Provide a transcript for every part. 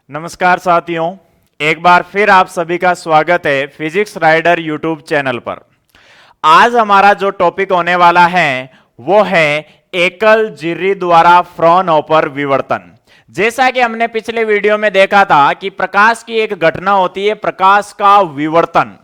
नमस्कार साथियों, एक बार फिर आप सभी का स्वागत है फिजिक्स राइडर यूट्यूब चैनल पर। आज हमारा जो टॉपिक होने वाला है वो है एकल झिर्री द्वारा फ्रॉनहोफर विवर्तन। जैसा कि हमने पिछले वीडियो में देखा था कि प्रकाश की एक घटना होती है, प्रकाश का विवर्तन।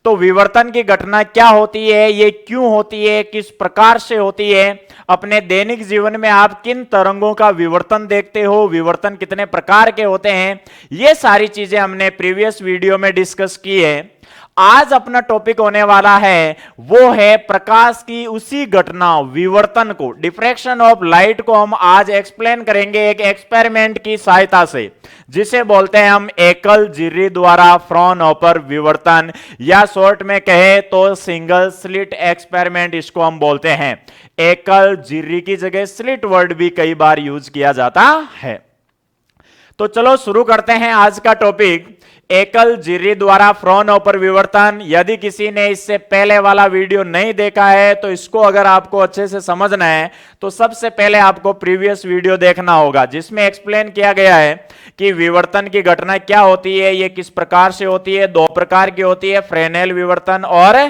तो विवर्तन की घटना क्या होती है, ये क्यों होती है, किस प्रकार से होती है, अपने दैनिक जीवन में आप किन तरंगों का विवर्तन देखते हो, विवर्तन कितने प्रकार के होते हैं, ये सारी चीजें हमने प्रीवियस वीडियो में डिस्कस की है। आज अपना टॉपिक होने वाला है वो है प्रकाश की उसी घटना विवर्तन को, डिफ्रैक्शन ऑफ लाइट को हम आज एक्सप्लेन करेंगे एक एक्सपेरिमेंट की सहायता से, जिसे बोलते हैं हम एकल झिर्री द्वारा फ्रॉनहोफर विवर्तन, या शॉर्ट में कहे तो सिंगल स्लिट एक्सपेरिमेंट इसको हम बोलते हैं। एकल झिर्री की जगह स्लिट वर्ड भी कई बार यूज किया जाता है। तो चलो शुरू करते हैं आज का टॉपिक, एकल झिर्री द्वारा फ्रॉनहोफर विवर्तन। यदि किसी ने इससे पहले वाला वीडियो नहीं देखा है तो इसको अगर आपको अच्छे से समझना है तो सबसे पहले आपको प्रीवियस वीडियो देखना होगा, जिसमें एक्सप्लेन किया गया है कि विवर्तन की घटना क्या होती है, ये किस प्रकार से होती है। दो प्रकार की होती है, फ्रेनेल विवर्तन और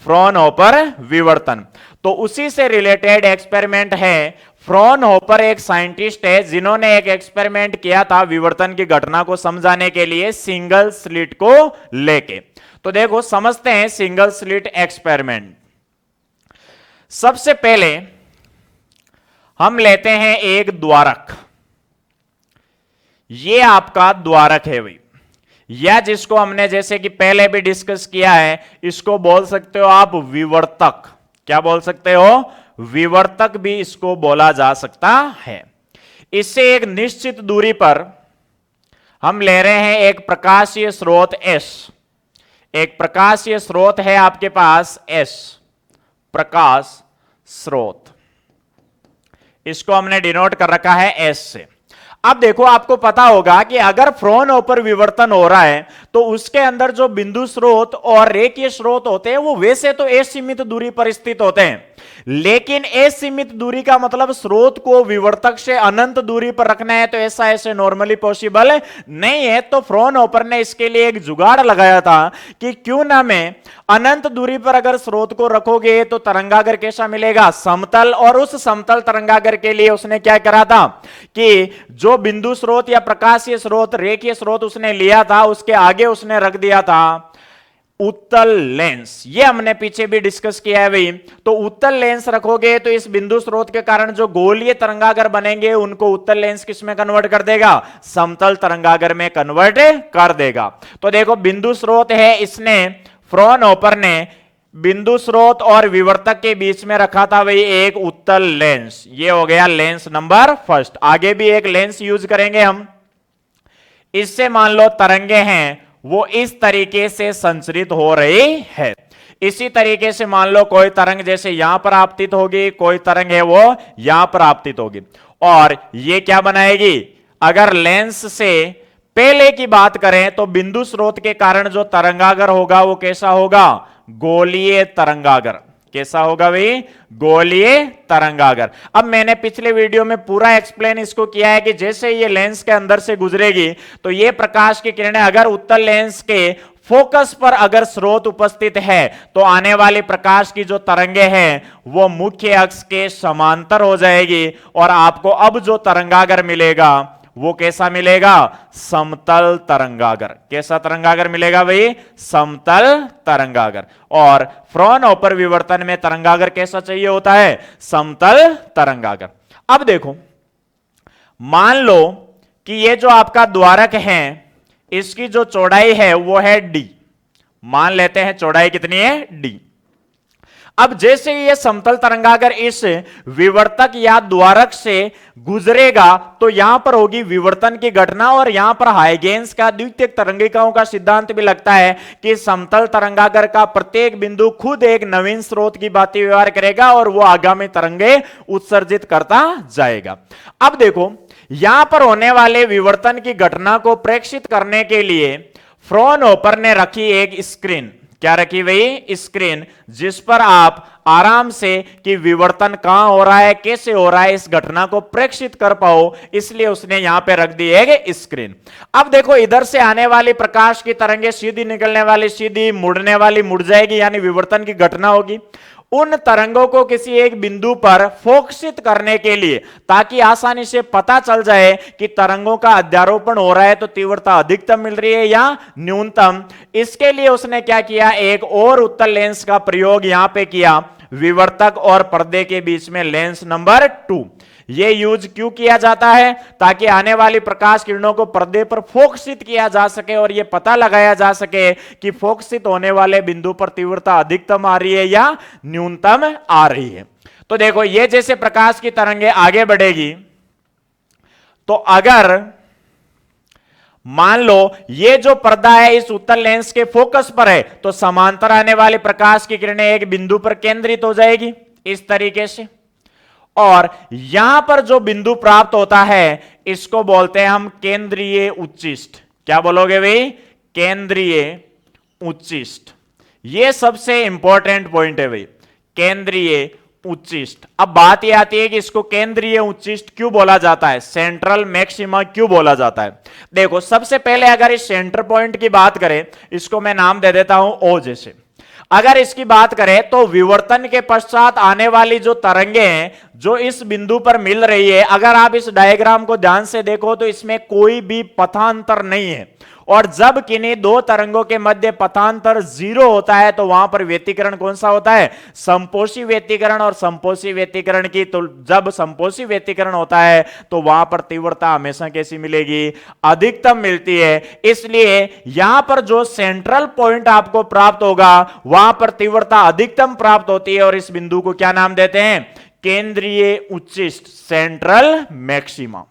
फ्रॉनहोफर विवर्तन। तो उसी से रिलेटेड एक्सपेरिमेंट है। फ्रॉनहोफर एक साइंटिस्ट है जिन्होंने एक एक्सपेरिमेंट किया था विवर्तन की घटना को समझाने के लिए सिंगल स्लिट को लेके। तो देखो समझते हैं सिंगल स्लिट एक्सपेरिमेंट। सबसे पहले हम लेते हैं एक द्वारक। ये आपका द्वारक है भाई, या जिसको हमने जैसे कि पहले भी डिस्कस किया है, इसको बोल सकते हो आप विवर्तक। क्या बोल सकते हो? विवर्तक भी इसको बोला जा सकता है। इससे एक निश्चित दूरी पर हम ले रहे हैं एक प्रकाशीय स्रोत S। एक प्रकाशीय स्रोत है आपके पास S, प्रकाश स्रोत, इसको हमने डिनोट कर रखा है S से। अब देखो आपको पता होगा कि अगर फ्रॉनहोफर विवर्तन हो रहा है तो उसके अंदर जो बिंदु स्रोत और रेखीय स्रोत होते हैं वो वैसे तो असीमित दूरी पर स्थित होते हैं, लेकिन असीमित दूरी का मतलब स्रोत को विवर्तक से अनंत दूरी पर रखना है, तो ऐसा ऐसे नॉर्मली पॉसिबल नहीं है। तो फ्रॉनहोफर ने इसके लिए एक जुगाड़ लगाया था कि क्यों ना मैं अनंत दूरी पर अगर स्रोत को रखोगे तो तरंगागर कैसा मिलेगा? समतल। और उस समतल तरंगागर के लिए उसने क्या करा था कि जो बिंदु स्रोत या प्रकाशीय स्रोत, रेखीय स्रोत उसने लिया था, उसके आगे उसने रख दिया था उत्तल लेंस। ये हमने पीछे भी डिस्कस किया है भाई। तो उत्तल लेंस रखोगे तो इस बिंदु स्रोत के कारण जो गोलीय तरंगागर बनेंगे उनको उत्तल लेंस किस में कन्वर्ट कर देगा? समतल तरंगागर में कन्वर्ट कर देगा। तो देखो बिंदु स्रोत है, इसने फ्रॉनहोफर ने बिंदु स्रोत और विवर्तक के बीच में रखा था भाई एक उत्तल लेंस। ये हो गया लेंस नंबर फर्स्ट। आगे भी एक लेंस यूज करेंगे हम। इससे मान लो तरंगे हैं वो इस तरीके से संचरित हो रही है। इसी तरीके से मान लो कोई तरंग जैसे यहां पर आपतित होगी, कोई तरंग है वो यहां पर आपतित होगी, और ये क्या बनाएगी? अगर लेंस से पहले की बात करें तो बिंदु स्रोत के कारण जो तरंगागर होगा वो कैसा होगा? गोलीय तरंगागर। कैसा होगा भाई? गोलीय तरंगागर। अब मैंने पिछले वीडियो में पूरा एक्सप्लेन इसको किया है कि जैसे ये लेंस के अंदर से गुजरेगी तो ये प्रकाश की किरणें अगर उत्तल लेंस के फोकस पर अगर स्रोत उपस्थित है तो आने वाली प्रकाश की जो तरंगे हैं वो मुख्य अक्ष के समांतर हो जाएगी, और आपको अब जो तरंगागर मिलेगा वो कैसा मिलेगा? समतल तरंगागर। कैसा तरंगागर मिलेगा भाई? समतल तरंगागर। और फ्रॉनहोफर विवर्तन में तरंगागर कैसा चाहिए होता है? समतल तरंगागर। अब देखो मान लो कि ये जो आपका द्वारक है इसकी जो चौड़ाई है वो है d। मान लेते हैं चौड़ाई कितनी है? d। अब जैसे ये समतल तरंगागर इस विवर्तक या द्वारक से गुजरेगा तो यहां पर होगी विवर्तन की घटना, और यहां पर हाइगेंस का द्वितीयक तरंगिकाओं का सिद्धांत भी लगता है कि समतल तरंगागर का प्रत्येक बिंदु खुद एक नवीन स्रोत की भांति व्यवहार करेगा और वो आगामी तरंगे उत्सर्जित करता जाएगा। अब देखो यहां पर होने वाले विवर्तन की घटना को प्रेक्षित करने के लिए फ्रॉनहोफर ने रखी एक स्क्रीन। क्या रखी हुई? स्क्रीन, जिस पर आप आराम से कि विवर्तन कहां हो रहा है, कैसे हो रहा है, इस घटना को प्रेक्षित कर पाओ, इसलिए उसने यहां पे रख दी है स्क्रीन। अब देखो, इधर से आने वाली प्रकाश की तरंगे सीधी निकलने वाली सीधी, मुड़ने वाली मुड़ जाएगी, यानी विवर्तन की घटना होगी। उन तरंगों को किसी एक बिंदु पर फोकसित करने के लिए, ताकि आसानी से पता चल जाए कि तरंगों का अध्यारोपण हो रहा है तो तीव्रता अधिकतम मिल रही है या न्यूनतम, इसके लिए उसने क्या किया, एक और उत्तल लेंस का प्रयोग यहां पे किया, विवर्तक और पर्दे के बीच में लेंस नंबर 2। यह यूज क्यों किया जाता है? ताकि आने वाली प्रकाश किरणों को पर्दे पर फोकसित किया जा सके और यह पता लगाया जा सके कि फोकसित होने वाले बिंदु पर तीव्रता अधिकतम आ रही है या न्यूनतम आ रही है। तो देखो, यह जैसे प्रकाश की तरंगे आगे बढ़ेगी, तो अगर मान लो ये जो पर्दा है इस उत्तल लेंस के फोकस पर है, तो समांतर आने वाली प्रकाश की किरणें एक बिंदु पर केंद्रित हो जाएगी इस तरीके से, और यहां पर जो बिंदु प्राप्त होता है इसको बोलते हैं हम केंद्रीय उच्चिष्ट। क्या बोलोगे भाई? केंद्रीय उच्चिष्ट। यह सबसे इंपॉर्टेंट पॉइंट है भाई, केंद्रीय उच्चिष्ट। अब बात यह आती है कि इसको केंद्रीय उच्चिष्ट क्यों बोला जाता है, सेंट्रल मैक्सिमा क्यों बोला जाता है? देखो, सबसे पहले अगर इस सेंटर पॉइंट की बात करें, इसको मैं नाम दे देता हूं ओ जैसे। अगर इसकी बात करें तो विवर्तन के पश्चात आने वाली जो तरंगे हैं जो इस बिंदु पर मिल रही है, अगर आप इस डायग्राम को ध्यान से देखो तो इसमें कोई भी पथांतर नहीं है, और जब किन्हीं दो तरंगों के मध्य पथांतर 0 होता है तो वहां पर व्यतिकरण कौन सा होता है? संपोषी व्यतिकरण। और संपोषी व्यतिकरण की, तो जब संपोषी व्यतिकरण होता है तो वहां पर तीव्रता हमेशा कैसी मिलेगी? अधिकतम मिलती है। इसलिए यहां पर जो सेंट्रल पॉइंट आपको प्राप्त होगा वहां पर तीव्रता अधिकतम प्राप्त होती है, और इस बिंदु को क्या नाम देते हैं? केंद्रीय उच्चिष्ट, सेंट्रल मैक्सिमा।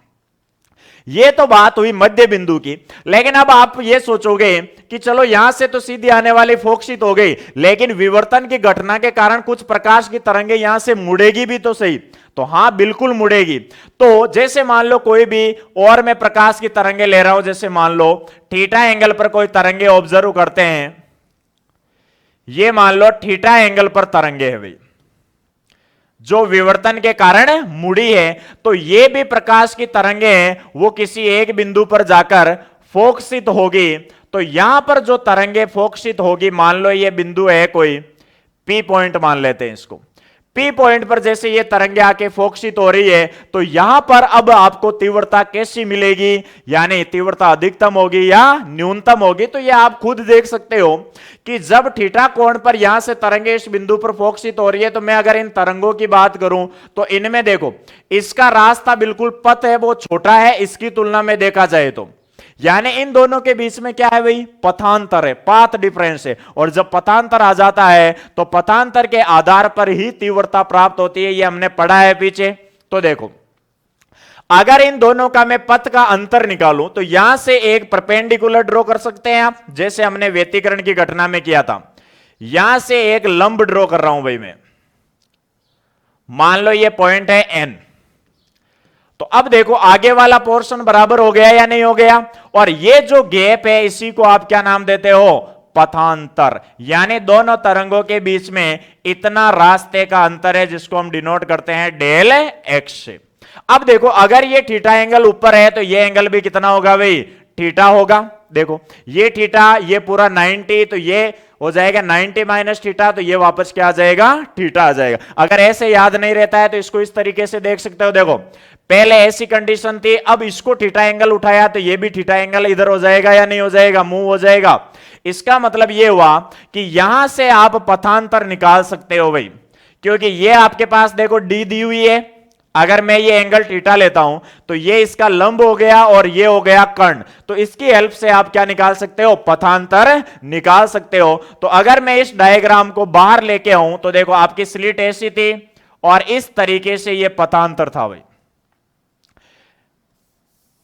ये तो बात हुई मध्य बिंदु की। लेकिन अब आप ये सोचोगे कि चलो यहां से तो सीधी आने वाली फोकसित हो गई, लेकिन विवर्तन की घटना के कारण कुछ प्रकाश की तरंगे यहां से मुड़ेगी भी तो सही। तो हां, बिल्कुल मुड़ेगी। तो जैसे मान लो कोई भी और मैं प्रकाश की तरंगे ले रहा हूं, जैसे मान लो थीटा एंगल पर कोई तरंगे ऑब्जर्व करते हैं, ये मान लो थीटा एंगल पर तरंगे है भाई, जो विवर्तन के कारण मुड़ी है, तो ये भी प्रकाश की तरंगे हैं, वो किसी एक बिंदु पर जाकर फोकसित होगी। तो यहां पर जो तरंगे फोकसित होगी, मान लो ये बिंदु है कोई पी पॉइंट मान लेते हैं इसको, पी पॉइंट पर जैसे ये तरंगे आके फोकसित हो रही है, तो यहां पर अब आपको तीव्रता कैसी मिलेगी, यानी तीव्रता अधिकतम होगी या न्यूनतम होगी। तो ये आप खुद देख सकते हो कि जब थीटा कोण पर यहां से तरंगे इस बिंदु पर फोकसित हो रही है, तो मैं अगर इन तरंगों की बात करूं तो इनमें देखो, इसका रास्ता बिल्कुल पथ है वो छोटा है इसकी तुलना में देखा जाए तो, यानी इन दोनों के बीच में क्या है भाई? पथांतर है, पाथ डिफरेंस है। और जब पथांतर आ जाता है तो पथांतर के आधार पर ही तीव्रता प्राप्त होती है, ये हमने पढ़ा है पीछे। तो देखो, अगर इन दोनों का मैं पथ का अंतर निकालूं तो यहां से एक परपेंडिकुलर ड्रॉ कर सकते हैं आप, जैसे हमने व्यतिकरण की घटना में किया था। यहां से एक लंब ड्रॉ कर रहा हूं भाई मैं, मान लो ये पॉइंट है एन। तो अब देखो, आगे वाला पोर्शन बराबर हो गया या नहीं हो गया? और ये जो गैप है इसी को आप क्या नाम देते हो? पथांतर। यानी दोनों तरंगों के बीच में इतना रास्ते का अंतर है, जिसको हम डिनोट करते हैं डेल एक्स से। अब देखो, अगर ये थीटा एंगल ऊपर है तो ये एंगल भी कितना होगा भाई? थीटा होगा। देखो, ये थीटा, ये पूरा 90, तो ये हो जाएगा 90 माइनस थीटा, तो ये वापस क्या आ जाएगा? थीटा आ जाएगा। अगर ऐसे याद नहीं रहता है तो इसको इस तरीके से देख सकते हो। देखो, पहले ऐसी कंडीशन थी, अब इसको थीटा एंगल उठाया तो ये भी थीटा एंगल इधर हो जाएगा या नहीं हो जाएगा? मूव हो जाएगा। इसका मतलब ये हुआ कि यहां से आप पथांतर निकाल सकते हो भाई, क्योंकि ये आपके पास देखो डी दी हुई है। अगर मैं ये एंगल थीटा लेता हूं तो ये इसका लंब हो गया और ये हो गया कर्ण, तो इसकी हेल्प से आप क्या निकाल सकते हो? पथांतर निकाल सकते हो। तो अगर मैं इस डायग्राम को बाहर लेके आऊं तो देखो, आपकी स्लिट ऐसी थी और इस तरीके से ये पथांतर था भाई।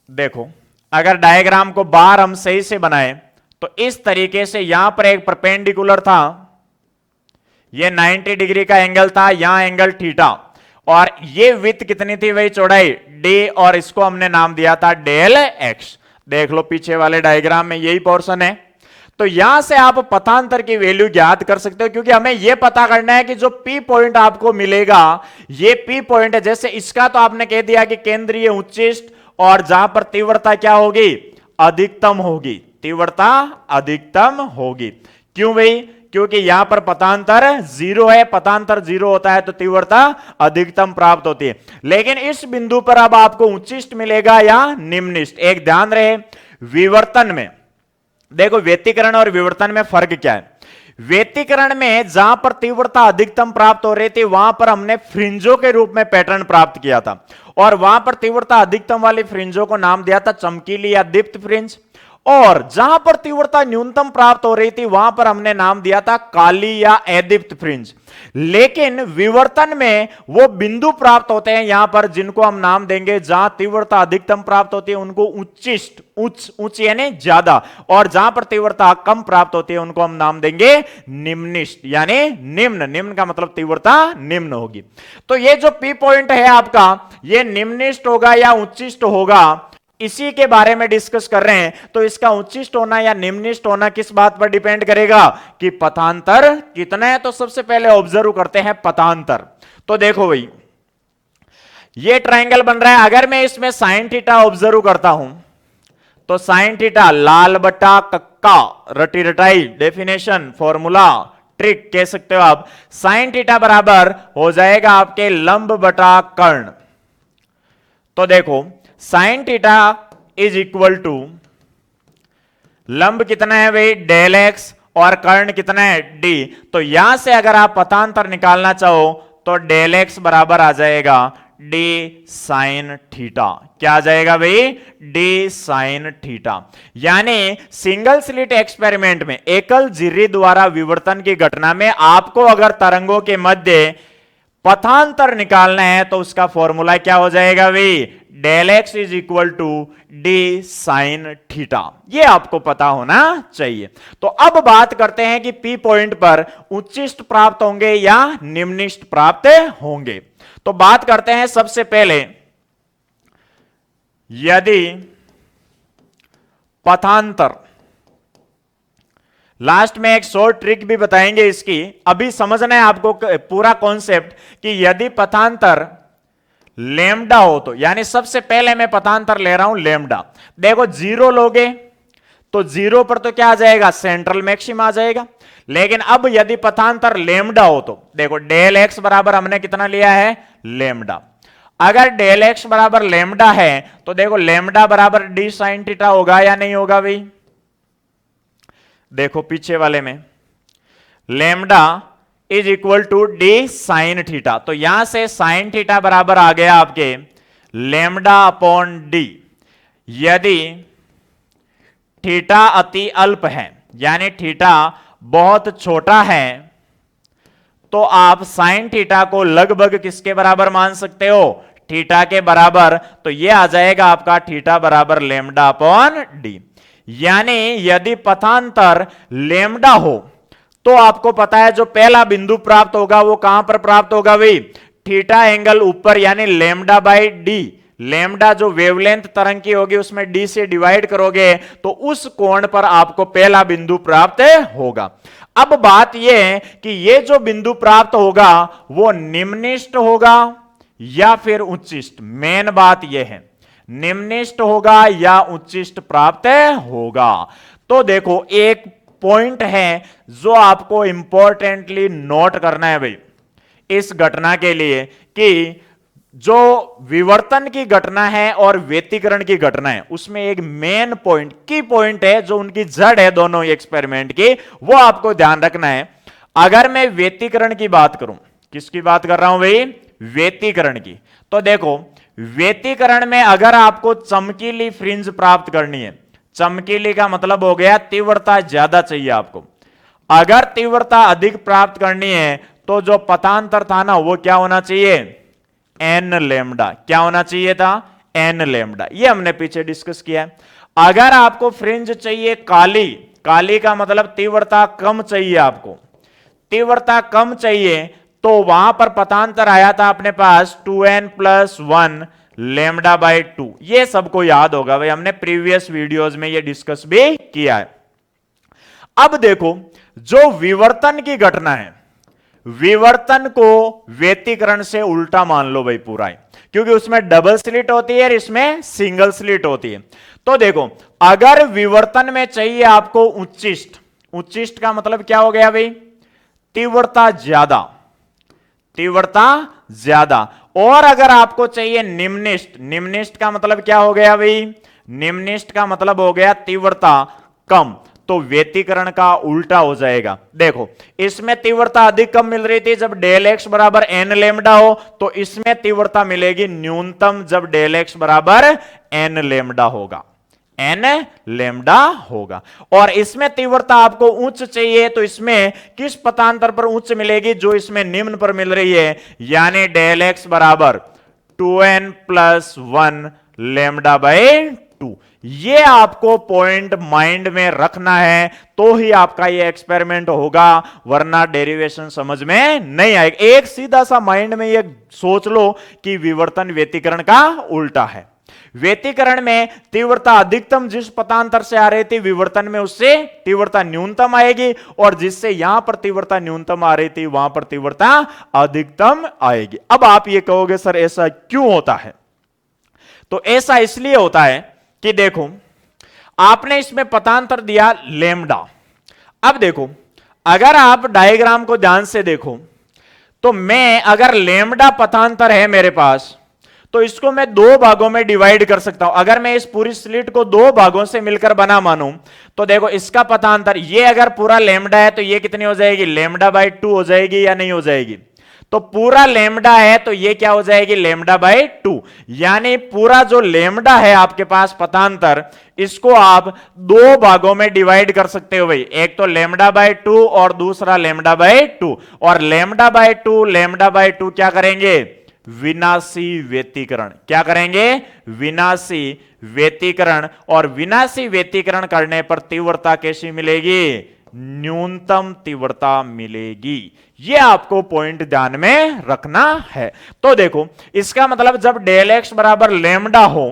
देखो, अगर डायग्राम को बाहर हम सही से बनाए तो इस तरीके से यहां पर एक परपेंडिकुलर था, ये 90 डिग्री का एंगल था, यहां एंगल थीटा, और ये विड्थ कितनी थी भाई? चौड़ाई डी, और इसको हमने नाम दिया था डेल एक्स। देख लो पीछे वाले डायग्राम में यही पोर्शन है। तो यहां से आप पथांतर की वैल्यू ज्ञात कर सकते हो, क्योंकि हमें यह पता करना है कि जो पी पॉइंट आपको मिलेगा ये पी पॉइंट है। जैसे इसका तो आपने कह दिया कि केंद्रीय उच्चिष्ट, और जहां पर तीव्रता क्या होगी, अधिकतम होगी, तीव्रता अधिकतम होगी। क्यों भाई, क्योंकि यहां पर पथांतर जीरो है, पथांतर जीरो होता है तो तीव्रता अधिकतम प्राप्त होती है। लेकिन इस बिंदु पर अब आपको उच्चिष्ट मिलेगा या निम्निष्ट। एक ध्यान रहे, विवर्तन में देखो व्यतिकरण और विवर्तन में फर्क क्या है। व्यतिकरण में जहां पर तीव्रता अधिकतम प्राप्त हो रही थी वहां पर हमने फ्रिंजों के रूप में पैटर्न प्राप्त किया था, और वहां पर तीव्रता अधिकतम वाली फ्रिंजों को नाम दिया था चमकीली या दीप्त फ्रिंज। और जहां पर तीव्रता न्यूनतम प्राप्त हो रही थी वहां पर हमने नाम दिया था काली या अदीप्त फ्रिंज। लेकिन विवर्तन में वो बिंदु प्राप्त होते हैं यहां पर जिनको हम नाम देंगे, जहां तीव्रता अधिकतम प्राप्त होती है उनको उच्चिष्ट, उच्च यानी ज्यादा, और जहां पर तीव्रता कम प्राप्त होती है उनको हम नाम देंगे निम्निष्ट यानी निम्न। निम्न का मतलब तीव्रता निम्न होगी। तो ये जो पी पॉइंट है आपका, ये निम्निष्ट होगा या उच्चिष्ट होगा, इसी के बारे में डिस्कस कर रहे हैं। तो इसका उच्चिष्ट होना या निम्निष्ट होना किस बात पर डिपेंड करेगा कि पथांतर कितना है। तो सबसे पहले ऑब्जर्व करते हैं पथांतर। तो देखो भाई, ये ट्रायंगल बन रहा है, अगर मैं इसमें साइन थीटा ऑब्जर्व करता हूं तो साइन थीटा लाल बटा कक्का, रटी रटाई, डेफिनेशन, फॉर्मूला, ट्रिक कह सकते हो आप। साइन थीटा बराबर हो जाएगा आपके लंब बटा कर्ण। तो देखो sine theta is equal to लंब कितना है भाई, डेल एक्स, और कर्ण कितना है, डी। तो यहां से अगर आप पथांतर निकालना चाहो तो डेल एक्स बराबर आ जाएगा डी साइन थीटा। क्या आ जाएगा भाई, डी साइन थीटा। यानी सिंगल स्लिट एक्सपेरिमेंट में, एकल झिर्री द्वारा विवर्तन की घटना में आपको अगर तरंगों के मध्य पथांतर निकालना है तो उसका फॉर्मूला क्या हो जाएगा भाई, del x is equal to d sine theta. ये आपको पता होना चाहिए। तो अब बात करते हैं कि पी पॉइंट पर उच्चिष्ट प्राप्त होंगे या निम्निष्ट प्राप्त होंगे। तो बात करते हैं सबसे पहले, यदि पथांतर, लास्ट में एक शॉर्ट ट्रिक भी बताएंगे इसकी, अभी समझना है आपको पूरा कॉन्सेप्ट कि यदि पथांतर लेमडा हो तो, यानी सबसे पहले मैं पथांतर ले रहा हूं लेमडा। देखो जीरो लोगे तो जीरो पर तो क्या आ जाएगा, सेंट्रल मैक्सिमा आ जाएगा। लेकिन अब यदि पथांतर लेमडा हो तो देखो डेल एक्स बराबर हमने कितना लिया है, लेमडा। अगर डेल एक्स बराबर लेमडा है तो देखो लेमडा बराबर डी साइन थीटा होगा या नहीं होगा भाई। देखो पीछे वाले में lambda is equal to d sine theta. तो यहां से साइन थीटा बराबर आ गया आपके लेमडा अपॉन डी। यदि थीटा अति अल्प है यानी थीटा बहुत छोटा है तो आप साइन थीटा को लगभग किसके बराबर मान सकते हो, थीटा के बराबर। तो यह आ जाएगा आपका थीटा बराबर लेमडा अपॉन डी। यानी यदि पथांतर लेमडा हो तो आपको पता है जो पहला बिंदु प्राप्त होगा वो कहां पर प्राप्त होगा भाई, थीटा एंगल ऊपर, यानी लेमडा बाई डी। लेमडा जो वेवलेंथ तरंग की होगी उसमें डी से डिवाइड करोगे तो उस कोण पर आपको पहला बिंदु प्राप्त होगा। अब बात यह है कि यह जो बिंदु प्राप्त होगा वो निम्निष्ट होगा या फिर उच्चिष्ट। मेन बात यह है निम्निष्ट होगा या उच्चिष्ट प्राप्त होगा। तो देखो एक पॉइंट है जो आपको इंपॉर्टेंटली नोट करना है भाई इस घटना के लिए, कि जो विवर्तन की घटना है और व्यतिकरण की घटना है उसमें एक मेन पॉइंट, की पॉइंट है जो उनकी जड़ है दोनों एक्सपेरिमेंट की, वो आपको ध्यान रखना है। अगर मैं व्यतिकरण की बात करूं, किसकी बात कर रहा हूं भाई, व्यतिकरण की। तो देखो व्यतिकरण में अगर आपको चमकीली फ्रिंज प्राप्त करनी है, चमकीली का मतलब हो गया तीव्रता ज्यादा चाहिए आपको। अगर तीव्रता अधिक प्राप्त करनी है तो जो पथांतर था ना वो क्या होना चाहिए, एन लेमडा। क्या होना चाहिए था, एन लेमडा। ये हमने पीछे डिस्कस किया है। अगर आपको फ्रिंज चाहिए काली, काली का मतलब तीव्रता कम चाहिए, आपको तीव्रता कम चाहिए, तो वहां पर पथांतर आया था अपने पास 2n+1 लेमडा बाई 2। ये सबको याद होगा भाई, हमने प्रीवियस वीडियोस में ये डिस्कस भी किया है। अब देखो, जो विवर्तन की घटना है, विवर्तन को व्यतिकरण से उल्टा मान लो भाई पूरा है, क्योंकि उसमें डबल स्लिट होती है और इसमें सिंगल स्लिट होती है। तो देखो, अगर विवर्तन में चाहिए आपको उच्चिष्ट, उच्चिष्ट का मतलब क्या हो गया भाई? तीव्रता ज्यादा, तीव्रता ज्यादा। और अगर आपको चाहिए निम्निष्ट, निम्निष्ट का मतलब क्या हो गया भाई? निम्निष्ट का मतलब हो गया तीव्रता कम। तो व्यतिकरण का उल्टा हो जाएगा। देखो, इसमें तीव्रता अधिक कम मिल रही थी जब डेल एक्स बराबर एन लेमडा हो, तो इसमें तीव्रता मिलेगी न्यूनतम जब डेल एक्स बराबर एन लेमडा होगा, एन लेमडा होगा। और इसमें तीव्रता आपको उच्च चाहिए, तो इसमें किस पथांतर पर उच्च मिलेगी? जो इसमें निम्न पर मिल रही है, यानी डेल एक्स बराबर 2n प्लस 1 लेमडा बाई 2। ये आपको पॉइंट माइंड में रखना है, तो ही आपका ये एक्सपेरिमेंट होगा, वरना डेरिवेशन समझ में नहीं आएगा। एक सीधा सा माइंड में ये सोच लो कि विवर्तन व्यतिकरण का उल्टा है। व्यतिकरण में तीव्रता अधिकतम जिस पथांतर से आ रही थी, विवर्तन में उससे तीव्रता न्यूनतम आएगी, और जिससे यहां पर तीव्रता न्यूनतम आ रही थी, वहां पर तीव्रता अधिकतम आएगी। अब आप ये कहोगे सर ऐसा क्यों होता है? तो ऐसा इसलिए होता है कि देखो, आपने इसमें पथांतर दिया लेमडा। अब देखो, अगर आप डायग्राम को ध्यान से देखो, तो मैं अगर लेमडा पथांतर है मेरे पास, तो इसको मैं दो भागों में डिवाइड कर सकता हूं। अगर मैं इस पूरी स्लिट को दो भागों से मिलकर बना मानूं, तो देखो इसका पथांतर, ये अगर पूरा लेमडा है तो ये कितनी हो जाएगी? लेमडा बाई 2 हो जाएगी या नहीं हो जाएगी? तो पूरा लेमडा है तो ये क्या हो जाएगी? Lambda by 2। यानी पूरा जो लेमडा है आपके पास पथांतर, इसको आप दो भागों में डिवाइड कर सकते हो भाई। एक तो लेमडा बाई 2 और दूसरा लेमडा बाई 2। और लेमडा बाई 2, लेमडा बाई 2 क्या करेंगे? विनाशी व्यतिकरण। क्या करेंगे? विनाशी व्यतिकरण। और विनाशी व्यतिकरण करने पर तीव्रता कैसी मिलेगी? न्यूनतम तीव्रता मिलेगी। यह आपको पॉइंट ध्यान में रखना है। तो देखो, इसका मतलब जब डेल एक्स बराबर लेमडा हो,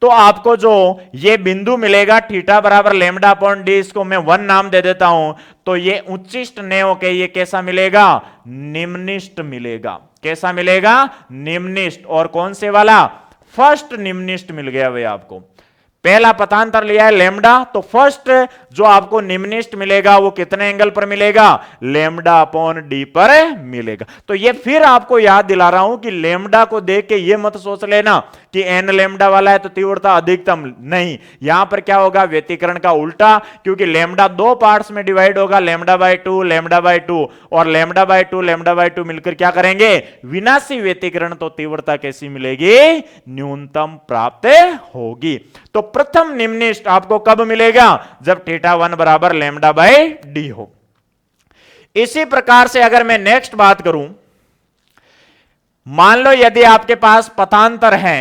तो आपको जो ये बिंदु मिलेगा थीटा बराबर लेमडा अपॉन डी, इसको मैं 1 नाम दे देता हूं, तो ये उच्चिष्ट ने होके ये कैसा मिलेगा? निम्निष्ट मिलेगा। कैसा मिलेगा? निम्निष्ट। और कौन से वाला? फर्स्ट निम्निष्ट मिल गया भाई आपको। पहला पथांतर लिया है लेमडा, तो फर्स्ट जो आपको निम्निष्ट मिलेगा वो कितने एंगल पर मिलेगा? लेमडा अपॉन डी पर मिलेगा। तो ये फिर आपको याद दिला रहा हूं कि लेमडा को देख के ये मत सोच लेना कि एन लेमडा वाला है तो तीव्रता अधिकतम, नहीं। यहां पर क्या होगा? व्यतिकरण का उल्टा, क्योंकि लेमडा दो पार्ट्स में डिवाइड होगा, लेमडा बाई 2, लेमडा बाई 2, और लेमडा बाई 2, लेमडा बाई 2 मिलकर क्या करेंगे? विनाशी व्यतिकरण। तो तीव्रता कैसी मिलेगी? न्यूनतम प्राप्त होगी। तो प्रथम निम्निष्ट आपको कब मिलेगा? जब थीटा 1 बराबर लेमडा बाई डी हो। इसी प्रकार से अगर मैं नेक्स्ट बात करूं, मान लो यदि आपके पास पथांतर है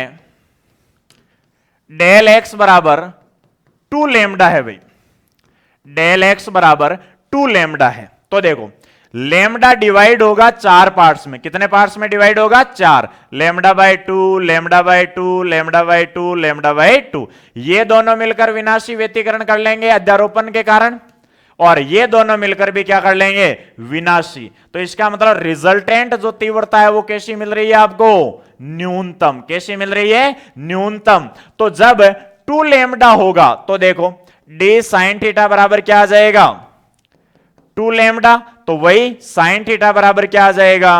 डेल एक्स बराबर 2 लेमडा है भाई, डेल एक्स बराबर 2 लेमडा है, तो देखो लेमडा डिवाइड होगा 4 पार्ट्स में। कितने पार्ट्स में डिवाइड होगा? 4। Lambda by 2, lambda by 2, lambda by 2, lambda by 2। ये दोनों मिलकर विनाशी व्यतिकरण कर लेंगे अध्यारोपण के कारण, और ये दोनों मिलकर भी क्या कर लेंगे? विनाशी। तो इसका मतलब रिजल्टेंट जो तीव्रता है वो कैसी मिल रही है आपको? न्यूनतम। कैसी मिल रही है? न्यूनतम। तो जब 2 लेमडा होगा, तो देखो डी साइन थीटा बराबर क्या आ जाएगा? 2 लेमडा। तो वही साइन थीटा बराबर क्या आ जाएगा?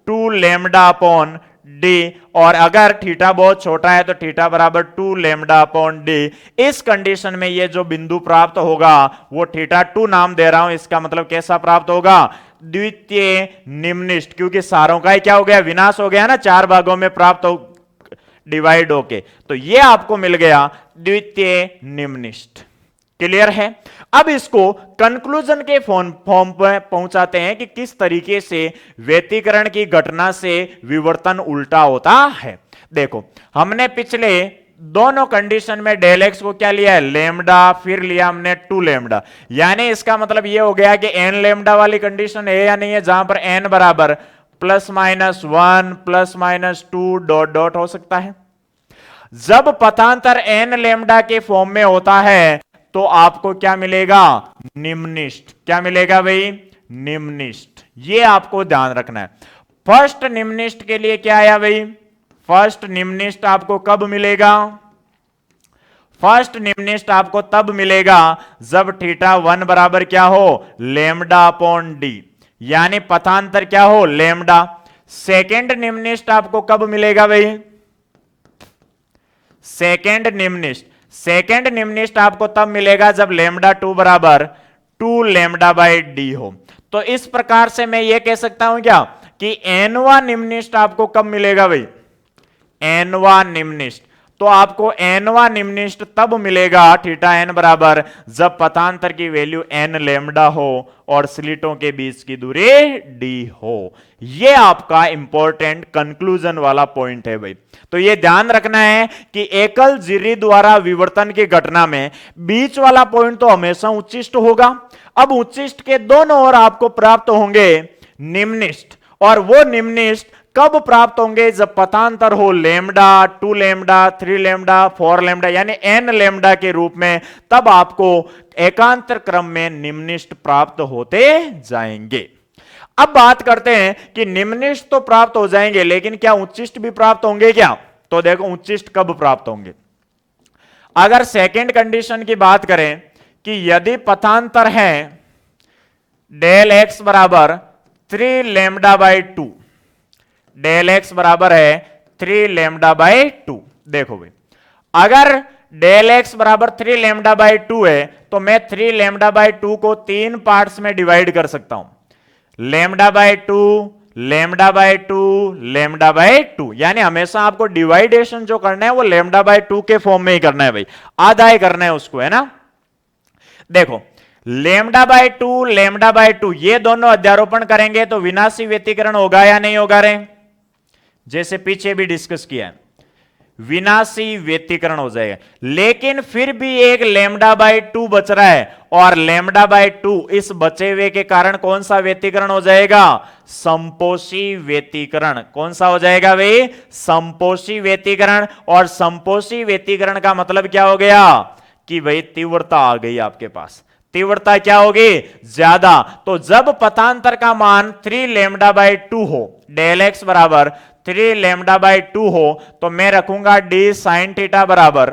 2 लेमडा अपॉन डी। और अगर थीटा बहुत छोटा है तो थीटा बराबर 2 लेमडा अपॉन डी। इस कंडीशन में ये जो बिंदु प्राप्त होगा वो थीटा 2 नाम दे रहा हूं। इसका मतलब कैसा प्राप्त होगा? द्वितीय निम्निष्ट, क्योंकि सारों का ही क्या हो गया? विनाश हो गया ना, 4 भागों में प्राप्त हो डिवाइड होके। तो ये आपको मिल गया द्वितीय निम्निष्ट। क्लियर है? अब इसको कंक्लूजन के फॉर्म पर पहुंचाते हैं कि किस तरीके से व्यतिकरण की घटना से विवर्तन उल्टा होता है। देखो, हमने पिछले दोनों कंडीशन में डेल एक्स को क्या लिया है? लेमडा, फिर लिया हमने 2 लेमडा। यानी इसका मतलब यह हो गया कि एन लेमडा वाली कंडीशन है या नहीं है, जहां पर एन बराबर plus minus 1 plus minus 2 dot dot हो सकता है। जब पथांतर एन लेमडा के फॉर्म में होता है तो आपको क्या मिलेगा? निम्निष्ट। क्या मिलेगा भाई? निम्निष्ट। ये आपको ध्यान रखना है। फर्स्ट निम्निष्ट के लिए क्या आया भाई? फर्स्ट निम्निष्ट आपको कब मिलेगा? फर्स्ट निम्निष्ट आपको तब मिलेगा जब थीटा 1 बराबर क्या हो? लेमडा अपॉन डी, यानी पथांतर क्या हो? लेमडा। सेकंड निम्निष्ट आपको कब मिलेगा भाई? सेकंड निम्निष्ट आपको तब मिलेगा जब लेमडा 2 बराबर 2 लेमडा बाई डी हो। तो इस प्रकार से मैं ये कह सकता हूं क्या कि एनवा निम्निष्ट आपको कब मिलेगा भाई? एनवा निम्निष्ट। तो आपको एनवा निम्निष्ट तब मिलेगा थीटा एन बराबर जब पथांतर की वैल्यू एन लेमडा हो और स्लिटों के बीच की दूरी डी हो। यह आपका इंपॉर्टेंट कंक्लूजन वाला पॉइंट है भाई। तो यह ध्यान रखना है कि एकल झिर्री द्वारा विवर्तन की घटना में बीच वाला पॉइंट तो हमेशा उच्चिष्ट होगा। अब उच्चिष्ट के दोनों ओर आपको प्राप्त होंगे निम्निष्ट, और वो निम्निष्ट कब प्राप्त होंगे? जब पथांतर हो लेमडा, 2 लेमडा, 3 लेमडा, 4 लेमडा, यानी एन लेमडा के रूप में, तब आपको एकांतर क्रम में निम्निष्ट प्राप्त होते जाएंगे। अब बात करते हैं कि निम्निष्ट तो प्राप्त हो जाएंगे, लेकिन क्या उच्चिष्ट भी प्राप्त होंगे क्या? तो देखो उच्चिष्ट कब प्राप्त होंगे। अगर सेकंड कंडीशन की बात करें कि यदि पथांतर है डेल एक्स बराबर 3 लेमडा बाई 2, डेल एक्स बराबर है 3 लेमडा बाई 2। देखो भाई, अगर डेल एक्स बराबर 3 लेमडा बाई 2 है तो मैं 3 लेमडा बाई 2 को 3 पार्ट्स में डिवाइड कर सकता हूं। Lambda by 2, lambda by 2, lambda by 2, यानी हमेशा आपको डिवाइडेशन जो करना है वो लेमडा बाई 2 के फॉर्म में ही करना है भाई, आधा ही करना है उसको, है ना। देखो लेमडा बाई 2, लेमडा बाई 2, ये दोनों अध्यारोपण करेंगे तो विनाशी व्यतिकरण होगा या नहीं होगा रे? जैसे पीछे भी डिस्कस किया है, विनाशी व्यतिकरण हो जाएगा। लेकिन फिर भी एक लेमडा बाई 2 बच रहा है, और लेमडा बाई 2 इस बचे हुए के कारण कौन सा व्यतिकरण हो जाएगा? संपोषी व्यतिकरण। कौन सा हो जाएगा भाई? संपोषी व्यतिकरण। और संपोषी व्यतिकरण का मतलब क्या हो गया कि भाई तीव्रता आ गई आपके पास। तीव्रता क्या होगी? ज्यादा। तो जब पथांतर का मान 3 लेमडा बाई 2 हो, डेल एक्स बराबर 3 लेमडा बाई 2 हो, तो मैं रखूंगा डी साइन थीटा बराबर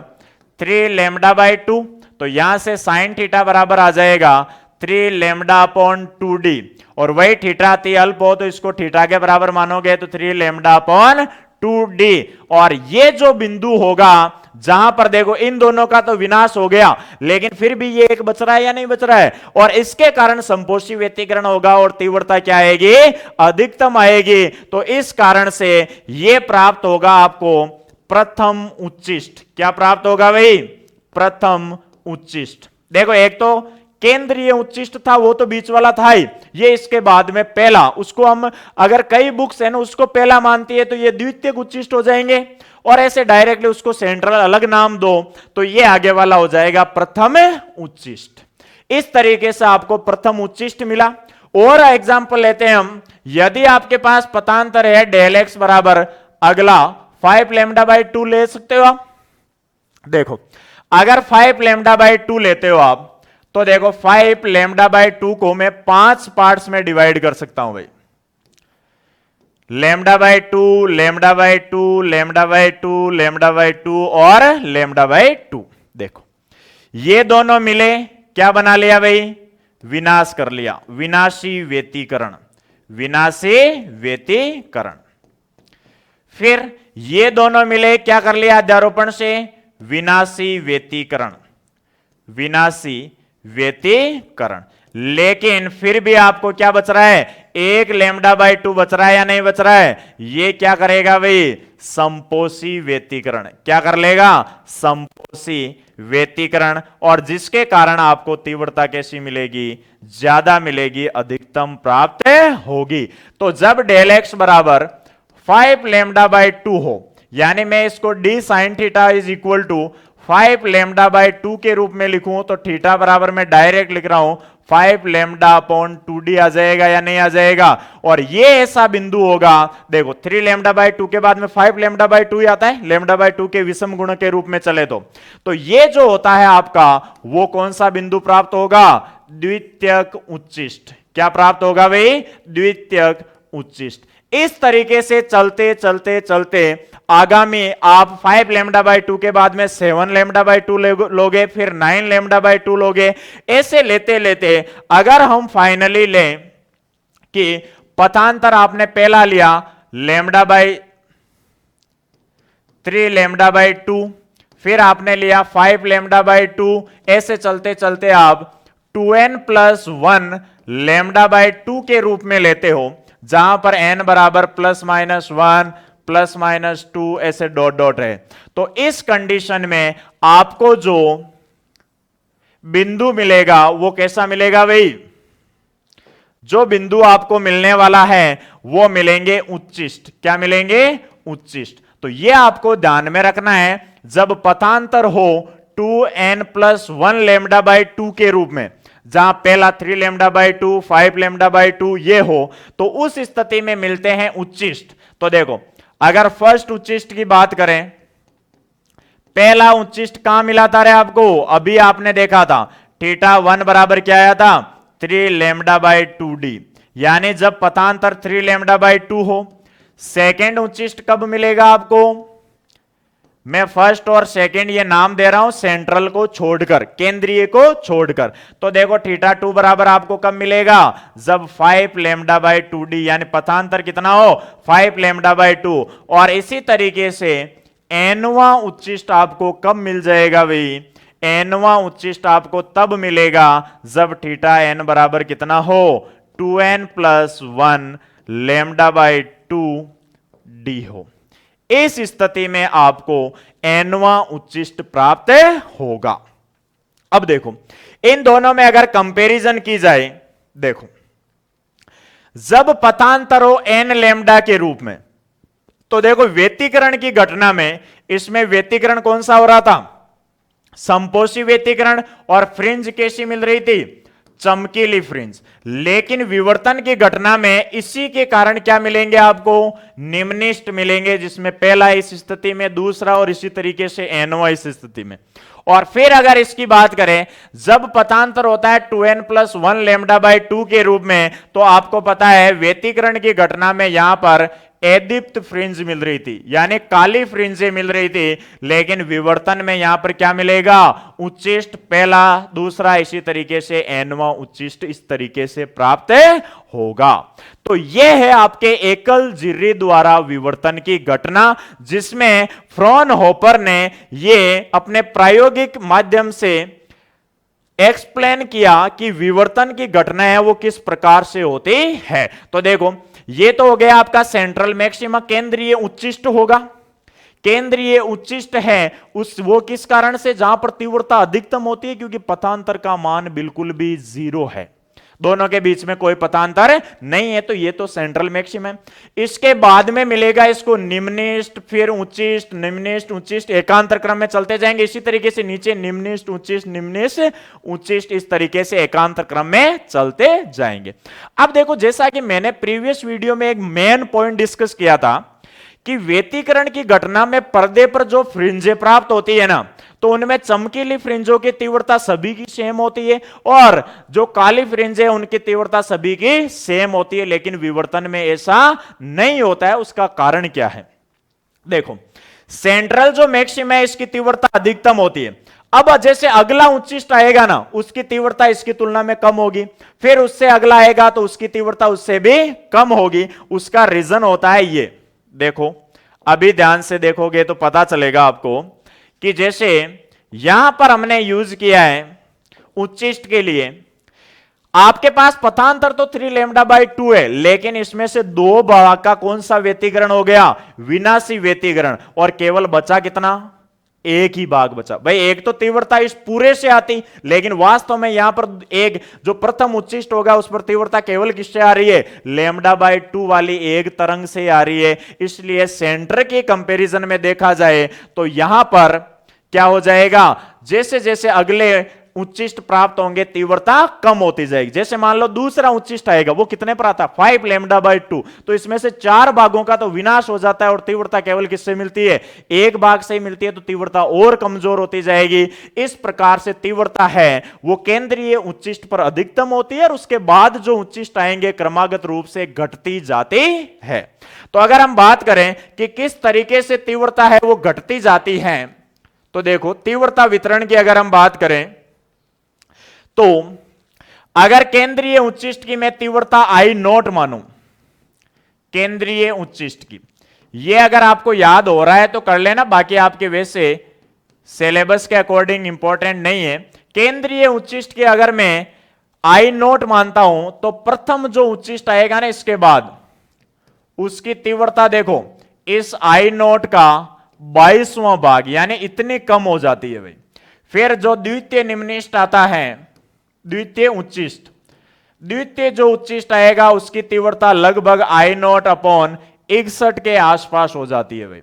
3 लेमडा बाई 2। तो यहां से साइन थीटा बराबर आ जाएगा 3 लेमडा अपॉन 2d, और वही थीटा अति अल्प हो तो इसको थीटा के बराबर मानोगे तो 3 लेमडा अपॉन 2d। और ये जो बिंदु होगा जहां पर देखो इन दोनों का तो विनाश हो गया, लेकिन फिर भी ये एक बच रहा है या नहीं बच रहा है, और इसके कारण संपोषी व्यतिकरण होगा और तीव्रता क्या आएगी? अधिकतम आएगी। तो इस कारण से ये प्राप्त होगा आपको प्रथम उच्चिष्ट। क्या प्राप्त होगा भाई? प्रथम उच्चिष्ट। देखो एक तो केंद्रीय उच्चिष्ट था, वो तो बीच वाला था ही, ये इसके बाद में पहला, उसको हम अगर कई बुक्स है ना उसको पहला मानती है तो ये द्वितीयक उच्चिष्ट हो जाएंगे, और ऐसे डायरेक्टली उसको सेंट्रल अलग नाम दो तो ये आगे वाला हो जाएगा प्रथम उच्चिष्ट। इस तरीके से आपको प्रथम उच्चिष्ट मिला। और एग्जांपल लेते हैं हम, यदि आपके पास पथांतर है डेल एक्स बराबर अगला 5 लेमडा बाई 2 ले सकते हो आप। देखो अगर 5 लेमडा बाई 2 लेते हो आप तो देखो 5 लेमडा बाई 2 को मैं 5 पार्ट्स में डिवाइड कर सकता हूं भाई। Lambda by 2, lambda by 2, lambda by 2, lambda by 2 और लेमडा बाई 2। देखो ये दोनों मिले, क्या बना लिया भाई? विनाश कर लिया, विनाशी व्यतिकरण, विनाशी व्यतिकरण। फिर ये दोनों मिले, क्या कर लिया अध्यारोपण से? विनाशी व्यतिकरण, विनाशी व्यतिकरण। लेकिन फिर भी आपको क्या बच रहा है? 1 लेमडा बाई 2 बच रहा है या नहीं बच रहा है? ये क्या करेगा भाई? संपोषी व्यतिकरण। क्या कर लेगा? संपोषी व्यतिकरण। और जिसके कारण आपको तीव्रता कैसी मिलेगी? ज्यादा मिलेगी, अधिकतम प्राप्त होगी। तो जब डेल एक्स बराबर 5 लेमडा बाई 2 हो, यानी मैं इसको d sine theta is equal to 5 lambda by 2 के रूप में लिखूं तो थीटा बराबर मैं डायरेक्ट लिख रहा हूं 5 लैम्डा अपॉन 2d आ जाएगा या नहीं आ जाएगा। और ये ऐसा बिंदु होगा, देखो 3 लैम्डा बाई 2 के बाद में 5 लैम्डा बाई 2 ही आता है, लैम्डा बाई 2 के विषम गुण के रूप में चले तो ये जो होता है आपका, वो कौन सा बिंदु प्राप्त होगा? द्वितीयक उच्चिष्ट। क्या प्राप्त होगा भाई? द्वितीयक उच्चिष्ट। इस तरीके से चलते चलते चलते आगामी आप 5 लैम्डा बाई 2 के बाद में 7 लैम्डा बाई 2 लोगे, फिर 9 लैम्डा बाई 2 लोगे। ऐसे लेते लेते अगर हम फाइनली लें कि पथांतर आपने पहला लिया लैम्डा बाई 3 लैम्डा बाई 2, फिर आपने लिया 5 लैम्डा बाई 2, ऐसे चलते चलते आप 2n प्लस 1 लैम्डा बाई 2 के रूप में लेते हो, जहां पर n बराबर प्लस माइनस 1 प्लस माइनस 2 ऐसे डॉट डॉट है। तो इस कंडीशन में आपको जो बिंदु मिलेगा वो कैसा मिलेगा भाई? जो बिंदु आपको मिलने वाला है वो मिलेंगे उच्चिष्ट। क्या मिलेंगे? उच्चिष्ट। तो ये आपको ध्यान में रखना है, जब पथांतर हो 2n प्लस 1 लैम्डा बाई 2 के रूप में, जहां पहला 3 लैम्डा बाई 2 5 लैम्डा बाई 2 ये हो, तो उस स्थिति में मिलते हैं उच्चिष्ट। तो देखो, अगर फर्स्ट उच्चिष्ट की बात करें, पहला उच्चिष्ट कहां मिला था रे आपको? अभी आपने देखा था थीटा 1 बराबर क्या आया था? 3 लैम्डा बाई 2d, यानी जब पथांतर 3 लैम्डा बाई 2 हो। सेकेंड उच्चिष्ट कब मिलेगा आपको? मैं फर्स्ट और सेकंड ये नाम दे रहा हूं सेंट्रल को छोड़कर, केंद्रीय को छोड़कर। तो देखो थीटा 2 बराबर आपको कब मिलेगा? जब 5 लैम्डा बाई 2d, यानी पथांतर कितना हो? 5 लैम्डा बाई 2। और इसी तरीके से एनवा उच्चिष्ट आपको कब मिल जाएगा भाई? एनवा उच्चिष्ट आपको तब मिलेगा जब थीटा n बराबर कितना हो? 2n plus 1 lambda by 2d हो। इस स्थिति में आपको एनवा उच्चिष्ट प्राप्त होगा। अब देखो, इन दोनों में अगर कंपैरिजन की जाए, देखो जब पथांतर हो n लैम्डा के रूप में, तो देखो व्यतिकरण की घटना में इसमें व्यतिकरण कौन सा हो रहा था? संपोषी व्यतिकरण। और फ्रिंज कैसी मिल रही थी? चमकीली फ्रिंज। लेकिन विवर्तन की घटना में इसी के कारण क्या मिलेंगे आपको? निम्निष्ट मिलेंगे, जिसमें पहला इस स्थिति में, दूसरा और इसी तरीके से एनवा इस स्थिति में। और फिर अगर इसकी बात करें, जब पथांतर होता है 2n प्लस 1 लैम्डा बाई 2 के रूप में, तो आपको पता है व्यतिकरण की घटना में यहां पर एदीप्त फ्रिंज मिल रही थी, यानी काली फ्रिंजें मिल रही थी। लेकिन विवर्तन में यहां पर क्या मिलेगा? उच्चिष्ट पहला, दूसरा, इसी तरीके से एनवा उच्चिष्ट इस तरीके से प्राप्त होगा। तो यह है आपके एकल झिर्री द्वारा विवर्तन की घटना, जिसमें फ्रॉनहोफर ने यह अपने प्रायोगिक माध्यम से एक्सप्लेन किया कि विवर्तन की घटना है वो किस प्रकार से होती है। तो देखो, ये तो हो गया आपका सेंट्रल मैक्सिमा, केंद्रीय उच्चिष्ट होगा। केंद्रीय उच्चिष्ट है वो किस कारण से? जहां पर तीव्रता अधिकतम होती है, क्योंकि पथांतर का मान बिल्कुल भी 0 है, दोनों के बीच में कोई पथांतर नहीं है। तो ये तो सेंट्रल मैक्सिमम है। इसके बाद में मिलेगा इसको निम्निष्ट, फिर उच्चिष्ट, निम्निष्ट, उच्चिष्ट, एकांतर क्रम में चलते जाएंगे। इसी तरीके से नीचे निम्निष्ट, उच्चिष्ट, निम्निष्ट, उच्चिष्ट, इस तरीके से एकांतर क्रम में चलते जाएंगे। अब देखो, जैसा कि मैंने प्रीवियस वीडियो में एक मेन पॉइंट डिस्कस किया था कि व्यतिकरण की घटना में पर्दे पर जो फ्रिंजें प्राप्त होती है ना, तो उनमें चमकीली फ्रिंजों की तीव्रता सभी की सेम होती है, और जो काली फ्रिंज है उनकी तीव्रता सभी की सेम होती है। लेकिन विवर्तन में ऐसा नहीं होता है। उसका कारण क्या है? देखो, सेंट्रल जो मैक्सिम है इसकी तीव्रता अधिकतम होती है। अब जैसे अगला उच्चिष्ट आएगा ना, उसकी तीव्रता इसकी तुलना में कम होगी, फिर उससे अगला आएगा तो उसकी तीव्रता उससे भी कम होगी। उसका रीजन होता है ये। देखो, अभी ध्यान से देखोगे तो पता चलेगा आपको कि जैसे यहां पर हमने यूज किया है उच्चिष्ट के लिए, आपके पास पथांतर तो 3 लैम्डा बाई 2 है, लेकिन इसमें से 2 भाग का कौन सा व्यतिकरण हो गया? विनाशी व्यतिकरण। और केवल बचा कितना? एक ही भाग बचा। भाई एक तो तीव्रता इस पूरे से आती, लेकिन वास्तव में यहां पर एक जो प्रथम उच्चिष्ट होगा उस पर तीव्रता केवल किससे आ रही है? लैम्डा बाई 2 वाली एक तरंग से आ रही है। इसलिए सेंटर के कंपैरिजन में देखा जाए तो यहां पर क्या हो जाएगा? जैसे जैसे अगले उच्चिष्ट प्राप्त होंगे तीव्रता कम होती जाएगी। जैसे मान लो दूसरा उच्चिष्ट आएगा, वो कितने पर आता है 5 लैम्डा बाई 2, तो इसमें से 4 भागों का तो विनाश हो जाता है और तीव्रता केवल किससे मिलती है, एक भाग से ही मिलती है, तो तीव्रता और कमजोर होती जाएगी। इस प्रकार से तीव्रता है वो केंद्रीय उच्चिष्ट पर अधिकतम होती है और उसके बाद जो उच्चिष्ट आएंगे क्रमागत रूप से घटती जाती है। तो अगर हम बात करें कि किस तरीके से तीव्रता है वो घटती जाती है, तो देखो तीव्रता वितरण की अगर हम बात करें तो अगर केंद्रीय उच्चिष्ट की मैं तीव्रता आई नोट मानूं, केंद्रीय उच्चिष्ट की, ये अगर आपको याद हो रहा है तो कर लेना, बाकी आपके वैसे सिलेबस के अकॉर्डिंग इंपॉर्टेंट नहीं है। केंद्रीय उच्चिष्ट की अगर मैं आई नोट मानता हूं तो प्रथम जो उच्चिष्ट आएगा ना इसके बाद उसकी तीव्रता देखो इस आई नोट का 22वां भाग, यानी इतनी कम हो जाती है भाई। फिर जो द्वितीय निम्निष्ट आता है, द्वितीय उच्चिष्ट, द्वितीय जो उच्चिष्ट आएगा उसकी तीव्रता लगभग आई नोट अपॉन 61 के आसपास हो जाती है भाई।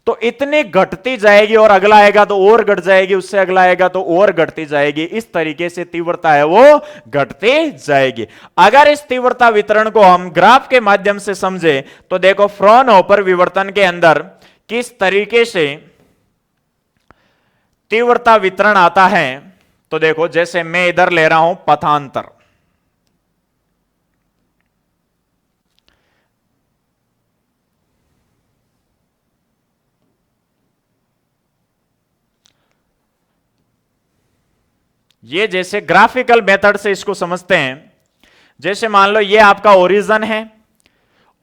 तो इतनी घटती जाएगी और अगला आएगा तो और घट जाएगी, उससे अगला आएगा तो और घटती जाएगी। इस तरीके से तीव्रता है वो घटती जाएगी। अगर इस तीव्रता वितरण को हम ग्राफ के माध्यम से समझे तो देखो फ्रॉनहोफर विवर्तन के अंदर किस तरीके से तीव्रता वितरण आता है। तो देखो जैसे मैं इधर ले रहा हूं पथांतर, ये जैसे ग्राफिकल मेथड से इसको समझते हैं। जैसे मान लो ये आपका ओरिजिन है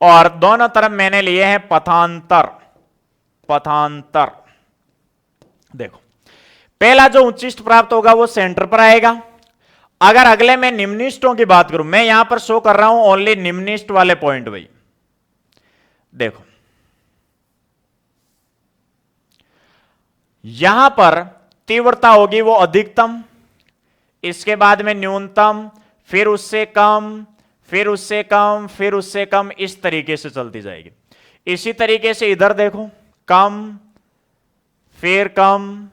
और दोनों तरफ मैंने लिए हैं पथांतर, पथांतर। देखो पहला जो उच्चिष्ट प्राप्त होगा वो सेंटर पर आएगा। अगर अगले में निम्निष्टों की बात करूं, मैं यहां पर शो कर रहा हूं ओनली निम्निष्ट वाले पॉइंट भाई। देखो यहां पर तीव्रता होगी वो अधिकतम, इसके बाद में न्यूनतम, फिर उससे कम, फिर उससे कम, फिर उससे कम, इस तरीके से चलती जाएगी। इसी तरीके से इधर देखो कम, फिर कम,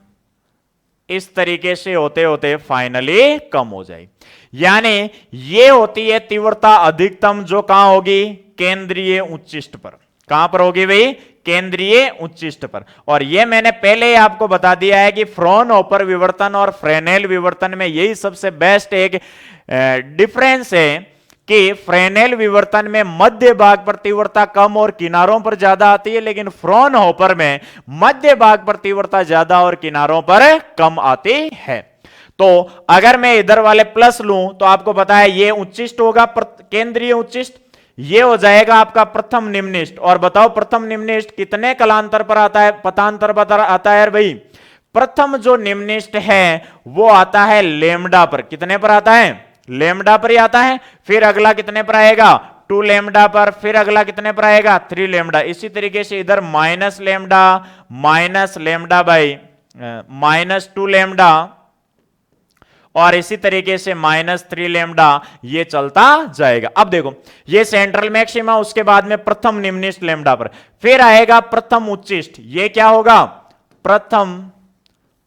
इस तरीके से होते होते फाइनली कम हो जाएगी। यानी ये होती है तीव्रता अधिकतम, जो कहां होगी, केंद्रीय उच्चिष्ट पर। कहां पर होगी भाई, केंद्रीय उच्चिष्ट पर। और यह मैंने पहले ही आपको बता दिया है कि फ्रॉनहोफर विवर्तन और फ्रेनेल विवर्तन में यही सबसे बेस्ट एक डिफरेंस है कि फ्रेनेल विवर्तन में मध्य भाग पर तीव्रता कम और किनारों पर ज्यादा आती है, लेकिन फ्रॉनहोफर में मध्य भाग पर तीव्रता ज्यादा और किनारों पर कम आती है। तो अगर मैं इधर वाले प्लस लूं तो आपको पता है ये उच्चिष्ट होगा, केंद्रीय उच्चिष्ट, ये हो जाएगा आपका प्रथम निम्निष्ट। और बताओ प्रथम निम्निष्ट कितने कलांतर पर आता है, पथांतर पर आता है भाई। प्रथम जो निम्निष्ट है वो आता है लेमडा पर। कितने पर आता है, लेमडा पर ही आता है। फिर अगला कितने पर आएगा, 2 लेमडा पर। फिर अगला कितने पर आएगा, 3 लेमडा। इसी तरीके से इधर माइनस लेमडा बाई -2 लेमडा, और इसी तरीके से -3 लेमडा, ये चलता जाएगा। अब देखो ये सेंट्रल मैक्सिमा, उसके बाद में प्रथम निम्निष्ट लेमडा पर, फिर आएगा प्रथम उच्चिष्ट। ये क्या होगा, प्रथम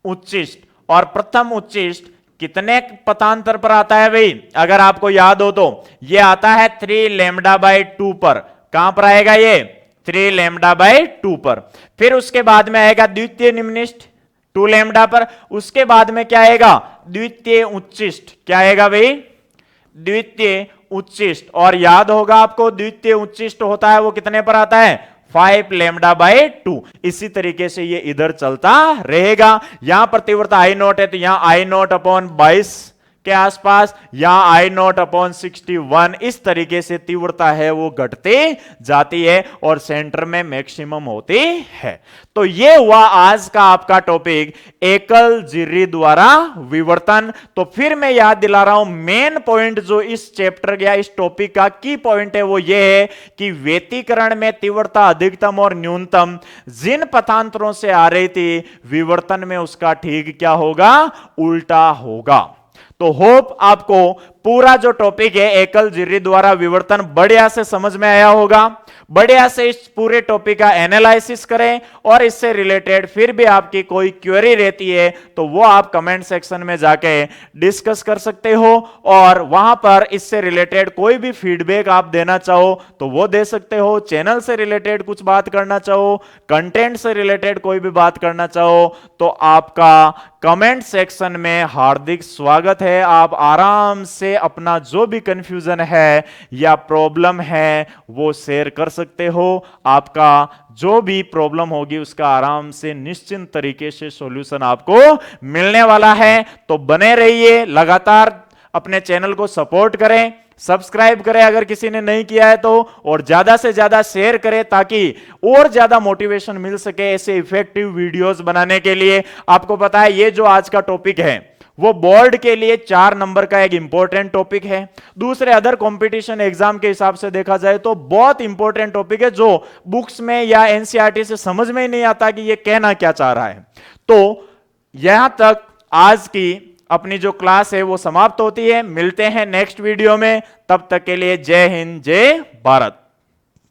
उच्चिष्ट। और प्रथम उच्चिष्ट कितने पथांतर पर आता है भाई, अगर आपको याद हो तो ये आता है 3 लेमडा बाई 2 पर। कहां पर आएगा ये, 3 लेमडा बाई 2 पर। फिर उसके बाद में आएगा द्वितीय निम्निष्ट 2 लेमडा पर। उसके बाद में क्या आएगा, द्वितीय उच्चिष्ट। क्या आएगा भाई, द्वितीय उच्चिष्ट। और याद होगा आपको द्वितीय उच्चिष्ट होता है वो कितने पर आता है, 5 लेमडा बाई 2। इसी तरीके से ये इधर चलता रहेगा। यहां पर तीव्रता आई नोट है तो यहां आई नोट अपॉन 22 के आसपास, यहां आई नोट अपॉन 61। इस तरीके से तीव्रता है वो घटती जाती है और सेंटर में मैक्सिमम होती है। तो ये हुआ आज का आपका टॉपिक, एकल झिर्री द्वारा विवर्तन। तो फिर मैं याद दिला रहा हूं, मेन पॉइंट जो इस चैप्टर या इस टॉपिक का की पॉइंट है वो ये है कि व्यतिकरण में तीव्रता अधिकतम और न्यूनतम जिन पथांतरों से आ रही थी, विवर्तन में उसका ठीक क्या होगा, उल्टा होगा। तो होप आपको पूरा जो टॉपिक है एकल झिर्री द्वारा विवर्तन बढ़िया से समझ में आया होगा। बढ़िया से इस पूरे टॉपिक का एनालिसिस करें और इससे रिलेटेड फिर भी आपकी कोई क्वेरी रहती है तो वो आप कमेंट सेक्शन में जाके डिस्कस कर सकते हो, और वहां पर इससे रिलेटेड कोई भी फीडबैक आप देना चाहो तो वो दे सकते हो। चैनल से रिलेटेड कुछ बात करना चाहो, कंटेंट से रिलेटेड कोई भी बात करना चाहो तो आपका कमेंट सेक्शन में हार्दिक स्वागत है। आप आराम से अपना जो भी कंफ्यूजन है या प्रॉब्लम है वो शेयर कर सकते हो। आपका जो भी प्रॉब्लम होगी उसका आराम से निश्चिंत तरीके से सॉल्यूशन आपको मिलने वाला है। तो बने रहिए, लगातार अपने चैनल को सपोर्ट करें, सब्सक्राइब करें अगर किसी ने नहीं किया है तो, और ज्यादा से ज्यादा शेयर करें ताकि और ज्यादा मोटिवेशन मिल सके ऐसे इफेक्टिव वीडियोस बनाने के लिए। आपको पता है ये जो आज का टॉपिक है वो बोर्ड के लिए 4 नंबर का एक इंपॉर्टेंट टॉपिक है। दूसरे अदर कंपटीशन एग्जाम के हिसाब से देखा जाए तो बहुत इंपॉर्टेंट टॉपिक है जो बुक्स में या एनसीईआरटी से समझ में ही नहीं आता कि ये कहना क्या चाह रहा है। तो यहां तक आज की अपनी जो क्लास है वो समाप्त होती है। मिलते हैं नेक्स्ट वीडियो में, तब तक के लिए जय हिंद, जय भारत।